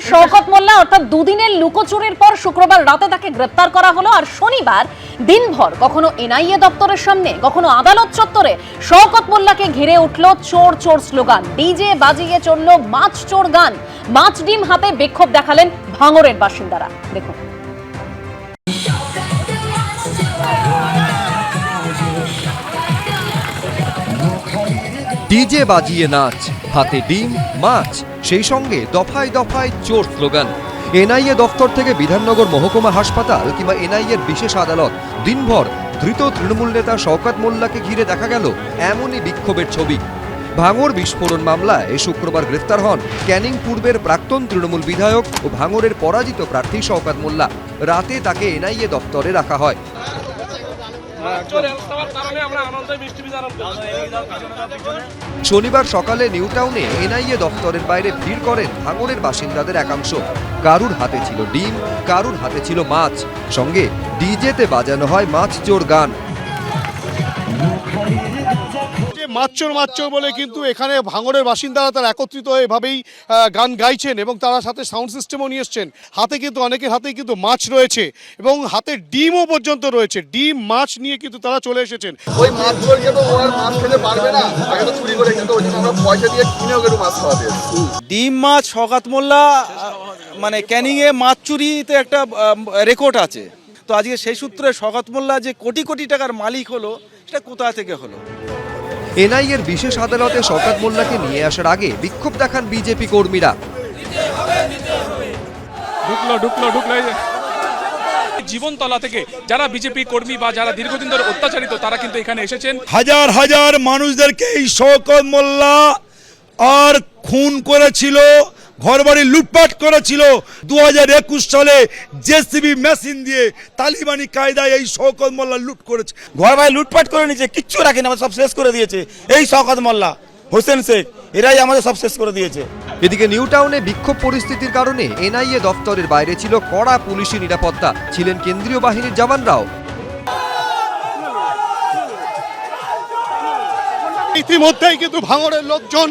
শওকত মোল্লা অর্থাৎ দুদিনের লুকোচুরির পর শুক্রবার রাতে তাকে গ্রেপ্তার করা হলো। আর শনিবার দিনভর কখনো এনআইএ দপ্তরের সামনে, কখনো আদালত চত্বরে শওকত মোল্লাকে ঘিরে উঠল চোর চোর স্লোগান। ডিজে বাজিয়ে চলল মাছ চোর গান। মাছ ডিম হাতে বিক্ষোভ দেখালেন ভাঙড়ের বাসিন্দারা। দেখুন। ডিজে বাজিয়ে নাচ, হাতে ডিম মাছ, সেই সঙ্গে দফায় দফায় চোর স্লোগান। এনআইএ দফতর থেকে বিধাননগর মহকুমা হাসপাতাল কিংবা এনআইএর বিশেষ আদালত, দিনভর ধৃত তৃণমূল নেতা শওকত মোল্লাকে ঘিরে দেখা গেল এমনই বিক্ষোভের ছবি। ভাঙড় বিস্ফোরণ মামলায় শুক্রবার গ্রেফতার হন ক্যানিং পূর্বের প্রাক্তন তৃণমূল বিধায়ক ও ভাঙড়ের পরাজিত প্রার্থী শওকত মোল্লা। রাতে তাকে এনআইএ দপ্তরে রাখা হয়। শনিবার সকালে নিউ টাউনে এনআইএ দপ্তরের বাইরে ভিড় করেন ভাঙড়ের বাসিন্দাদের একাংশ। কারুর হাতে ছিল ডিম, কারুর হাতে ছিল মাছ, সঙ্গে ডিজেতে বাজানো হয় মাছ চোর গান। মাচ্চর মাচ্চর বলে কিন্তু এখানে ভাঙড়ের বাসিন্দারা তারা একত্রিত হয়ে এভাবেই গান গাইছেন এবং তারা সাথে সাউন্ড সিস্টেমও নিয়ে এসছেন। হাতে কিন্তু অনেকের হাতেই কিন্তু মাছ রয়েছে এবং হাতে ডিমও পর্যন্ত রয়েছে। ডিম মাছ নিয়ে কিন্তু তারা চলে এসেছেন। ওই মাছগুলোকে তো ওরা মাছ খেতে পারবে না, তাকে তো চুরি করে কিন্তু ওই জন্য আমরা পয়সা দিয়ে কিনেও কিন্তু মাছ খাওয়াতে। ডিম মাছ শওকত মোল্লা মানে ক্যানিংয়ে মাছ চুরিতে একটা রেকর্ড আছে। তো আজকে সেই সূত্রে শওকত মোল্লা যে কোটি কোটি টাকার মালিক হলো, সেটা কোথা থেকে হলো? এনআইএর বিশেষ আদালতে শওকত মোল্লাকে নিয়ে আসার আগে বিক্ষোভ দেখান বিজেপি কর্মীরা। জীবনতলা থেকে যারা বিজেপি কর্মী বা যারা দীর্ঘদিন ধরে অত্যাচারিত, তারা কিন্তু এখানে এসেছেন। হাজার হাজার মানুষদেরকে এই শওকত মোল্লা আর খুন করেছিল, ঘরবাড়ি লুটপাট করেছিল। 2021 সালে জেসিবি মেশিন দিয়ে তালিবানি কায়দায় এই শওকত মোল্লা লুট করেছে, ঘরবাড়ি লুটপাট করে নিয়েছে, কিচ্ছু রাখেনি, আমাদের সব শেষ করে দিয়েছে এই শওকত মোল্লা, হোসেন শেখ, এরাই আমাদের সব শেষ করে দিয়েছে। এদিকে নিউ টাউনে বিক্ষোভ পরিস্থিতির কারণে এনআইএ দপ্তরের বাইরে ছিল কড়া পুলিশি নিরাপত্তা, ছিলেন কেন্দ্রীয় বাহিনীর জওয়ানরাও। ইতিমধ্যেই কিন্তু ভাঙড়ের লোকজন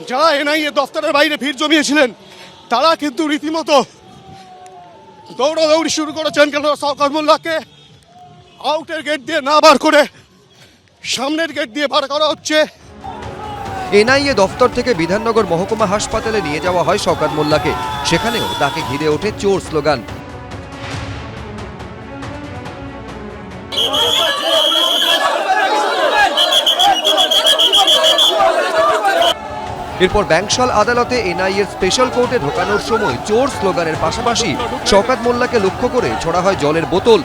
যারা এনআইএ দপ্তরের বাইরে ভিড় জমিয়েছিলেন, তারা কিন্তু রীতিমতো দৌড়াদৌড়ি শুরু করেছেন। কেন শওকত মোল্লাকে আউটের গেট দিয়ে না বার করে সামনের গেট দিয়ে বার করা হচ্ছে। এনআইএ দফতর থেকে বিধাননগর মহকুমা হাসপাতালে নিয়ে যাওয়া হয় শওকত মোল্লাকে। সেখানেও তাকে ঘিরে ওঠে চোর স্লোগান। এরপর ব্যাংশাল আদালতে এনআইএর স্পেশাল কোর্টে ঢোকানোর সময় চোর স্লোগানের পাশাপাশি শওকত মোল্লাকে লক্ষ্য করে ছোড়া হয় জলের বোতল।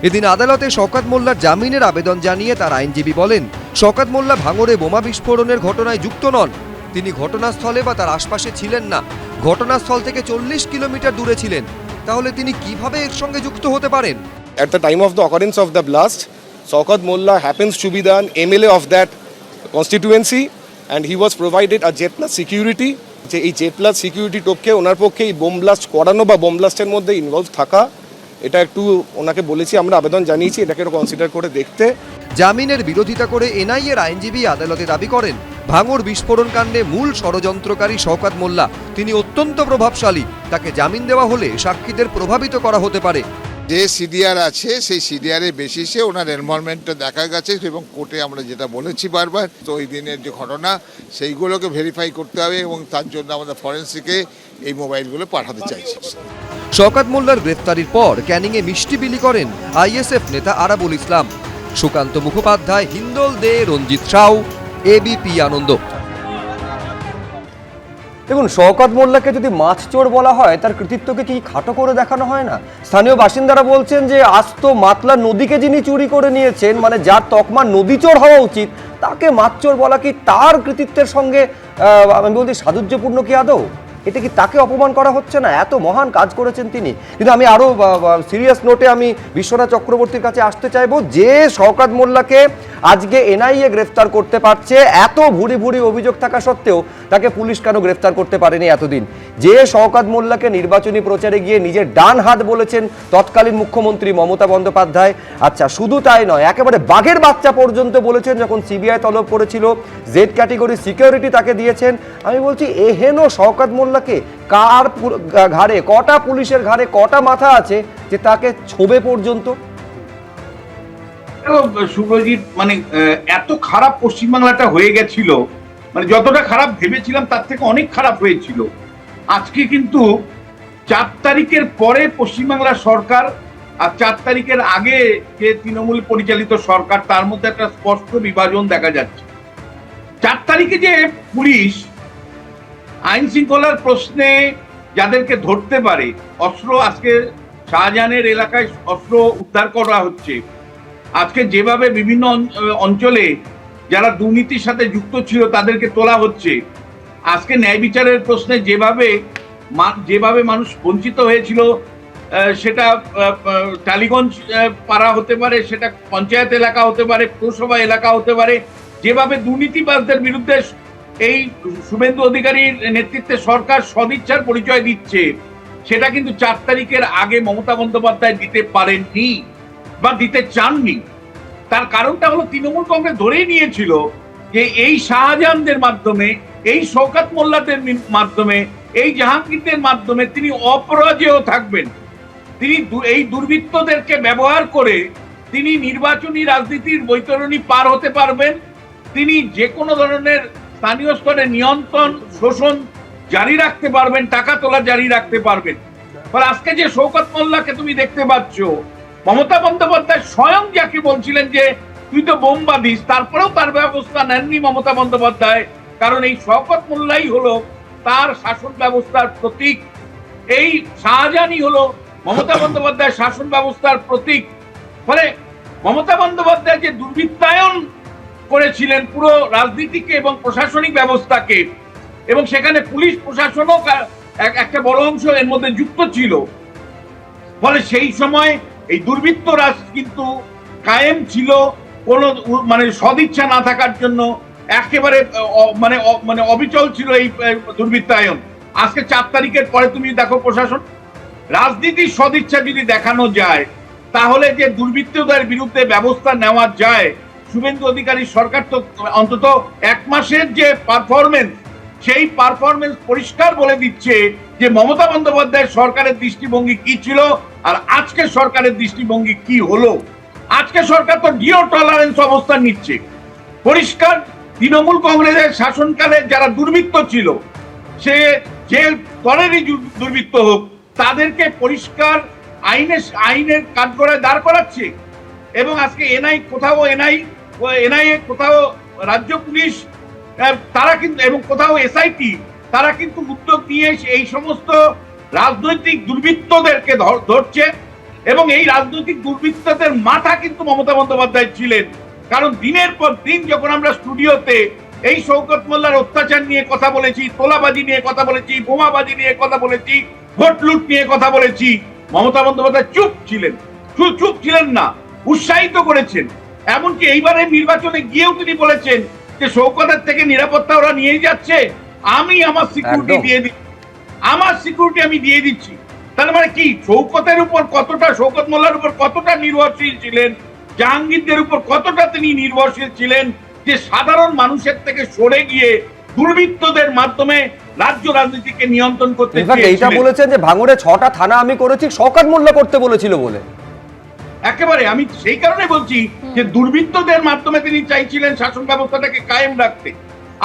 এদিন আদালতে শওকত মোল্লার জামিনের আবেদন জানিয়ে তার আইনজীবী বলেন, শওকত মোল্লা ভাঙড়ে বোমা বিস্ফোরণের ঘটনায় যুক্ত নন। তিনি ঘটনাস্থলে বা তার আশপাশে ছিলেন না, ঘটনাস্থল থেকে 40 কিলোমিটার দূরে ছিলেন। তাহলে তিনি কিভাবে এর সঙ্গে যুক্ত হতে পারেন? At the time of the occurrence of the blast, Shaukat Molla happens to be the MLA of that constituency and he was provided a J+ security. যে এই J+ সিকিউরিটি টোপকে ওনার পক্ষে এই বোম ব্লাস্ট করানো বা বোম ব্লাস্টের মধ্যে involve থাকা, এটা একটু ওনাকে বলেছি, আমরা আবেদন জানিয়েছি এটাকে একটু কনসিডার করে দেখতে। জামিনের বিরোধিতা করে এনআইএর আইনজীবী আদালতে দাবি করেন, ভাঙড় বিস্ফোরণ কাণ্ডে মূল ষড়যন্ত্রকারী শওকত মোল্লা, তিনি অত্যন্ত প্রভাবশালী। তাকে জামিন দেওয়া হলে সাক্ষীদের প্রভাবিত করা হতে পারে। যে সিডিআর আছে সেই সিডিআরের বেসিসে ওনার এনভায়রনমেন্টটা দেখা গেছে এবং কোর্টে আমরা যেটা বলেছি বারবার, তো ওই দিনের যে ঘটনা সেইগুলোকে ভেরিফাই করতে হবে এবং তার জন্য আমাদের ফরেন্সিকে এই মোবাইলগুলো পাঠাতে চাইছি। শওকত মোল্লার গ্রেফতারির পর ক্যানিংয়ে মিষ্টি বিলি করেন আইএসএফ নেতা আরাবুল ইসলাম। সুকান্ত মুখোপাধ্যায়, হিন্দল দে, রঞ্জিত সাউ, এবিপি আনন্দ। দেখুন, শওকত মোল্লাকে যদি মাছ চোর বলা হয়, তার কৃতিত্বকে কি খাটো করে দেখানো হয় না? স্থানীয় বাসিন্দারা বলছেন যে আস্ত মাতলা নদীকে যিনি চুরি করে নিয়েছেন, মানে যার তকমা নদী চোর হওয়া উচিত, তাকে মাছ চোর বলা কি তার কৃতিত্বের সঙ্গে আমি বলছি সাযুজ্যপূর্ণ কি আদৌ? এটা কি তাকে অপমান করা হচ্ছে না? এত মহান কাজ করেছেন তিনি। কিন্তু আমি আরো সিরিয়াস নোটে আমি বিশ্বনাথ চক্রবর্তীর কাছে আসতে চাইবো, যে শওকত মোল্লাকে আজকে এনআইএ গ্রেফতার করতে পারছে, এত ভুরি ভুরি অভিযোগ থাকা সত্ত্বেও তাকে পুলিশ কেন গ্রেফতার করতে পারেনি এতদিন? যে শওকত মোল্লাকে নির্বাচনী প্রচারে গিয়ে নিজের ডান হাত বলেছেন তৎকালীন মুখ্যমন্ত্রী মমতা বন্দ্যোপাধ্যায়। আচ্ছা, শুধু তাই নয়, একেবারে বাঘের বাচ্চা পর্যন্ত বলেছেন যখন সিবিআই তলব করেছিল, জেড ক্যাটেগরি সিকিউরিটি তাকে দিয়েছেন। আমি বলছি, এহেন শওকত মোল্লাকে কার ঘাড়ে, কটা পুলিশের ঘাড়ে কটা মাথা আছে যে তাকে ছোবে পর্যন্ত? সুব্রজিৎ, মানে এত খারাপ পশ্চিমবাংলাটা হয়ে গেছিল, মানে যতটা খারাপ ভেবেছিলাম তার থেকে অনেক খারাপ হয়েছিল। আজকে কিন্তু 4 তারিখের পরে পশ্চিমবাংলার সরকার আর 4 তারিখের আগে যে তৃণমূল পরিচালিত সরকার, তার মধ্যে একটা স্পষ্ট বিভাজন দেখা যাচ্ছে। 4 তারিখে যে পুলিশ আইন শৃঙ্খলার প্রশ্নে যাদেরকে ধরতে পারে, অস্ত্র, আজকে শাহজাহানের এলাকায় অস্ত্র উদ্ধার করা হচ্ছে, আজকে যেভাবে বিভিন্ন অঞ্চলে যারা দুর্নীতির সাথে যুক্ত ছিল তাদেরকে তোলা হচ্ছে, আজকে ন্যায় বিচারের প্রশ্নে যেভাবে মানুষ বঞ্চিত হয়েছিল, সেটা টালিগঞ্জ পাড়া হতে পারে, সেটা পঞ্চায়েত এলাকা হতে পারে, পৌরসভা এলাকা হতে পারে, যেভাবে দুর্নীতিবাজদের বিরুদ্ধে এই শুভেন্দু অধিকারীর নেতৃত্বে সরকার সদিচ্ছার পরিচয় দিচ্ছে, সেটা কিন্তু 4 তারিখের আগে মমতা বন্দ্যোপাধ্যায় দিতে পারেননি বা দিতে চাননি। তার কারণটা হলো তৃণমূল কংগ্রেস ধরেই নিয়েছিল যে এই শাহজাহানদের মাধ্যমে, এই শওকত মোল্লাদের মাধ্যমে, এই জাহাঙ্গীরদের মাধ্যমে তিনি অপরাজেয় থাকবেন। তিনি এই দুর্বৃত্তদেরকে ব্যবহার করে তিনি নির্বাচনী রাজনীতির বৈতরণী পার হতে পারবেন। তিনি যে কোনো ধরনের স্থানীয় স্তরে নিয়ন্ত্রণ, শোষণ জারি রাখতে পারবেন, টাকা তোলা জারি রাখতে পারবেন। ফলে আজকে যে শওকত মোল্লাকে তুমি দেখতে পাচ্ছ, মমতা বন্দ্যোপাধ্যায় স্বয়ং যাকে বলছিলেন যে তুই তো বোম বাঁধিস, তারপরেও তার ব্যবস্থা নেননি মমতা বন্দ্যোপাধ্যায়, কারণ এই শওকত মোল্লাই হলো তার শাসন ব্যবস্থার প্রতীক। এই শাহজাহানই হলো মমতা বন্দ্যোপাধ্যায়ের শাসন ব্যবস্থার প্রতীক। ফলে মমতা বন্দ্যোপাধ্যায় যে দুর্বৃত্তায়ন করেছিলেন পুরো রাজনীতিকে এবং প্রশাসনিক ব্যবস্থাকে, এবং সেখানে পুলিশ প্রশাসনও একটা বড় অংশ এর মধ্যে যুক্ত ছিল, ফলে সেই সময় এই দুর্বৃত্ত রাজ কিন্তু কায়েম ছিল কোনো মানে সদিচ্ছা না থাকার জন্য, একেবারে মানে অবিচল ছিল এই দুর্বৃত্তায়ন। আজকে 4 তারিখের পরে তুমি দেখো প্রশাসন, রাজনীতির সদিচ্ছা যদি দেখানো যায় তাহলে যে দুর্বৃত্তদের বিরুদ্ধে ব্যবস্থা নেওয়া যায়। শুভেন্দু অধিকারী সরকার তো অন্তত 1 মাসের যে পারফরমেন্স, সেই পারফরমেন্স পরিষ্কার বলে দিচ্ছে যে মমতা বন্দ্যোপাধ্যায়ের সরকারের দৃষ্টিভঙ্গি কি ছিল আর আজকে সরকারের দৃষ্টিভঙ্গি কি হলো। আজকে সরকার তো জিরো টলারেন্স অবস্থান নিচ্ছে। পরিষ্কার তৃণমূল কংগ্রেসের শাসনকালে যারা দুর্বৃত্ত ছিল, সে যে দলেরই দুর্বৃত্ত হোক, তাদেরকে পরিষ্কার আইনের কাঠগড়ায় দাঁড় করাচ্ছে। এবং আজকে এনআইএ কোথাও রাজ্য পুলিশ তারা কিন্তু, এবং কোথাও এসআইটি, তারা কিন্তু উদ্যোগ নিয়ে এই সমস্ত রাজনৈতিক দুর্বৃত্তদেরকে ধরছে। এবং এই রাজনৈতিক দুর্বৃত্তদের মাথা কিন্তু মমতা বন্দ্যোপাধ্যায় ছিলেন। কারণ দিনের পর দিন যখন আমরা স্টুডিওতে এই শওকত মোল্লার অত্যাচার নিয়ে কথা বলেছি, তোলাবাজি নিয়ে কথা বলেছি, বোমাবাজি নিয়ে কথা বলেছি, ভোট লুট নিয়ে কথা বলেছি, মমতা বন্দ্যোপাধ্যায় চুপ ছিলেন না, উৎসাহিত করেছেন। এমনকি এইবারের নির্বাচনে গিয়েও তিনি বলেছেন যে শওকতের থেকে নিরাপত্তা ওরা নিয়ে যাচ্ছে, আমি আমার সিকিউরিটি দিয়ে দিচ্ছি। তাহলে মানে কি, শওকতের উপর কতটা, শওকত মোল্লার উপর কতটা নির্ভরশীল ছিলেন, জাহাঙ্গীরদের উপর কতটা তিনি নির্ভরশীল ছিলেন, যে সাধারণ মানুষের থেকে সরে গিয়ে দুর্বৃত্তদের মাধ্যমে রাজ্য রাজনীতিকে নিয়ন্ত্রণ করতে এইটা বলেছেন যে ভাঙড়ে 6টা থানা আমি করেছি, শওকত মোল্লা করতে বলেছিল বলে। একেবারে আমি সেই কারণে বলছি যে দুর্বৃত্তদের মাধ্যমে তিনি চাইছিলেন শাসন ব্যবস্থাটাকে কায়েম রাখতে।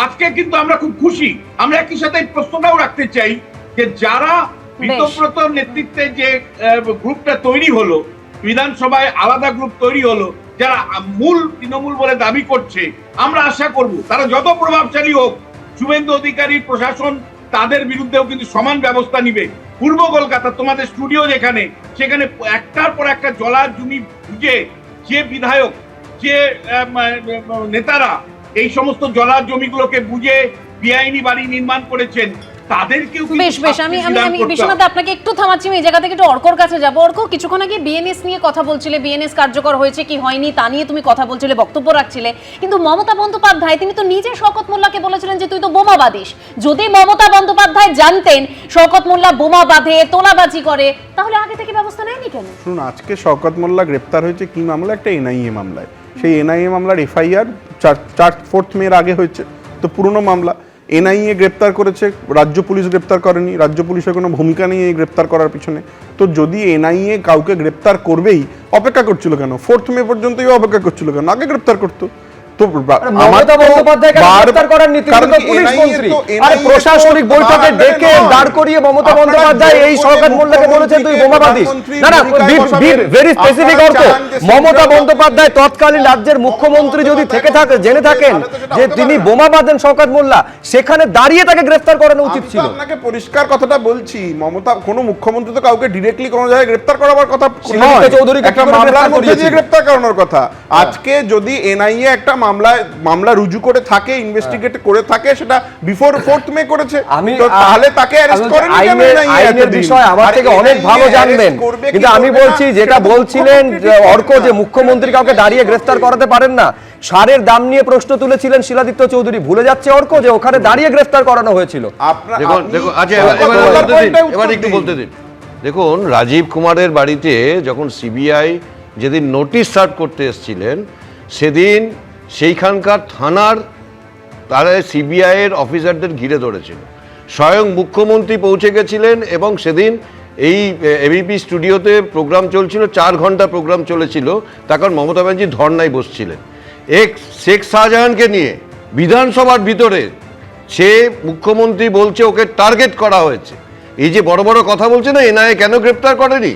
আজকে কিন্তু আমরা খুব খুশি। আমরা একই সাথে প্রশ্নটাও রাখতে চাই যে যারা বিতব্রত নেতৃত্বে যে গ্রুপটা তৈরি হলো, বিধানসভায় আলাদা গ্রুপ তৈরি হলো, যারা মূল তৃণমূল বলে দাবি করছে, আমরা আশা করব তারা যত প্রভাবশালী হোক, শুভেন্দু অধিকারী প্রশাসন তাদের বিরুদ্ধেও কিন্তু সমান ব্যবস্থা নিবে। পূর্ব কলকাতা তোমাদের স্টুডিও যেখানে, সেখানে একটার পর একটা জলার জমি বুঝে যে বিধায়ক, যে নেতারা এই সমস্ত জলার জমিগুলোকে বুঝে বেআইনি বাড়ি নির্মাণ করেছেন, তাদেরকেও কিন্তু বেশ বেশ আমি শাস্তি আমি বিধান আমি করতে বিশ্বনাথ হবে। আপনাকে একটু থামাচ্ছি, আমি এই জায়গা থেকে একটু অর্কর কাছে যাবো। অর্ক, কিছুক্ষণ আগে বিএনএস নিয়ে কথা বলছিলে, বিএনএস কার্যকর হয়েছে কি হয়নি তা নিয়ে তুমি কথা বলছিলে, বক্তব্য রাখছিলে, কিন্তু মমতা বন্দ্যোপাধ্যায় তিনি তো নিজে শওকত মোল্লাকে বলেছিলেন যে তুই তো বোমা বাঁধিস। যদি মমতা বন্দ্যোপাধ্যায় জানতেন শওকত মোল্লা বোমা বাঁধে, তোলাবাজি করে, তাহলে আগে থেকে ব্যবস্থা নেয়নি কেন? শুনুন, আজকে শওকত মোল্লা গ্রেপ্তার হয়েছে কি মামলা? একটা এনআইএ মামলায়। সেই এনআইএ মামলার এফআইআর 4 মের আগে হয়েছে, তো পুরনো মামলা। এনআইএ গ্রেপ্তার করেছে, রাজ্য পুলিশ গ্রেপ্তার করেনি, রাজ্য পুলিশের কোনো ভূমিকা নেই এই গ্রেপ্তার করার পিছনে। তো যদি এনআইএ কাউকে গ্রেপ্তার করবেই, অপেক্ষা করছিল কেন? 4 মে পর্যন্তই অপেক্ষা করছিল কেন? আগে গ্রেপ্তার করতো। তো মমতা বন্দ্যোপাধ্যায়কে গ্রেফতার করার নীতি তো পুলিশ মন্ত্রী। আরে প্রশাসনিক বৈঠকে ডেকে দাঁড় করিয়ে মমতা বন্দ্যোপাধ্যায় এই শওকত মোল্লাকে বলেছেন তুই বোমা বাঁধিস। না না, ভেরি স্পেসিফিক অর্থ। মমতা বন্দ্যোপাধ্যায় তৎকালীন রাজ্যের মুখ্যমন্ত্রী যদি থেকে থাকে, জেনে থাকেন যে তিনি বোমা বাঁধেন শওকত মোল্লা, সেখানে দাঁড়িয়ে তাকে গ্রেফতার করানো উচিত ছিল। আপনাকে পরিষ্কার কথাটা বলছি, মমতা কোনো মুখ্যমন্ত্রী তো কাউকে ডিরেক্টলি কোনো জায়গায় গ্রেফতার করাবার কথা নয়, একটা মামলার মধ্যে দিয়ে গ্রেফতার করানোর কথা। আজকে যদি এনআইএ একটা মামলা রুজু করে থাকে, ইনভেস্টিগেট করে থাকে, সেটা বিফোর 4 মে করেছে, তাহলে তাকে অ্যারেস্ট করেনি কেন? আইনের বিষয় আমার থেকে অনেক ভালো জানবেন, কিন্তু আমি বলছি যেটা বলছিলেন অর্ক, যে মুখ্যমন্ত্রী কাউকে দাঁড়িয়ে গ্রেফতার করাতে পারেন না। সারের দাম নিয়ে প্রশ্ন তুলেছিলেন শিলাদিত্য চৌধুরী, ভুলে যাচ্ছে অর্ক যে ওখানে দাঁড়িয়ে গ্রেফতার করানো হয়েছিল। এবার একটু বলতে দিন। দেখুন, রাজীব কুমারের বাড়িতে যখন সিবিআই যেদিন নোটিশ সার্ভ করতে এসেছিলেন, সেদিন সেইখানকার থানার তারা সিবিআই এর অফিসারদের ঘিরে ধরেছিল। স্বয়ং মুখ্যমন্ত্রী পৌঁছে গেছিলেন এবং সেদিন এই এবিপি স্টুডিওতে প্রোগ্রাম চলছিল, 4 ঘন্টা প্রোগ্রাম চলেছিল, তখন মমতা ব্যানার্জি ধর্নায় বসছিলেন শেখ শাহজাহানকে নিয়ে বিধানসভার ভিতরে। সে মুখ্যমন্ত্রী বলছে ওকে টার্গেট করা হয়েছে। এই যে বড় বড় কথা বলছে না, এনআইএ কেন গ্রেপ্তার করেনি?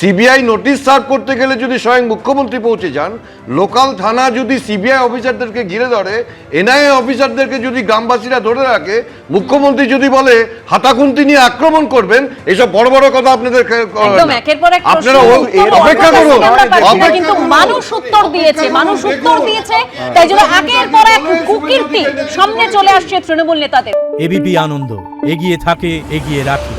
সিবিআই নোটিশ সার্ভ করতে গেলে যদি স্বয়ং মুখ্যমন্ত্রী পৌঁছে যান, লোকাল থানা যদি সিবিআই অফিসারদেরকে ঘিরে ধরে, এনআইএ অফিসারদেরকে যদি গ্রামবাসীরা ধরে রাখে, মুখ্যমন্ত্রী যদি বলে হাতাখুন্তি নিয়ে আক্রমণ করবেন, এসব বড় বড় কথা আপনাদের একদম একের পর এক আপনারা প্রশ্ন অপেক্ষা করুন। কিন্তু মানুষ উত্তর দিয়েছে, মানুষ উত্তর দিয়েছে, তাই জন্য একের পর এক কুকীর্তি সামনে চলে আসছে তৃণমূল নেতাদের। এবিপি আনন্দ, এগিয়ে থাকে, এগিয়ে রাখে।